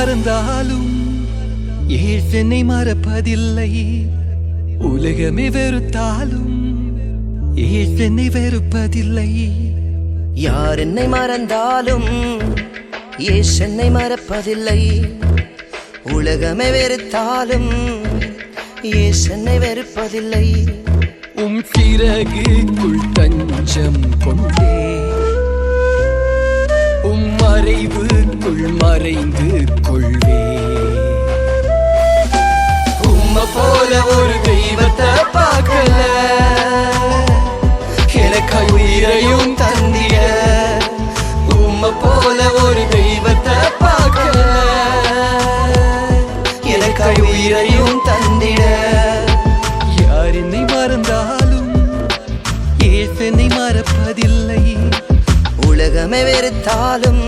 மறந்தாலும் ஏசனை மறப்பதில்லை. உலகமே வெறுத்தாலும் ஏசனை வெறுப்பதில்லை. யார் என்னை மறந்தாலும் ஏசனை மறப்பதில்லை. உலகமே வெறுத்தாலும் ஏசனை வெறுப்பதில்லை. சிறகுக்குள் தஞ்சம் கொண்டே மறைவுக்குள் மறைந்து கொள்வே. உம்மை போல ஒரு தெய்வத்தை பார்க்கல, எனக்காய் உயிரையும் தந்திட. உம்மை போல ஒரு தெய்வத்தை பார்க்கல, எனக்காய் உயிரையும் தந்திட. யார் என்னை மறந்தாலும் ஏசனை மறப்பதில்லை. உலகமே வெறுத்தாலும்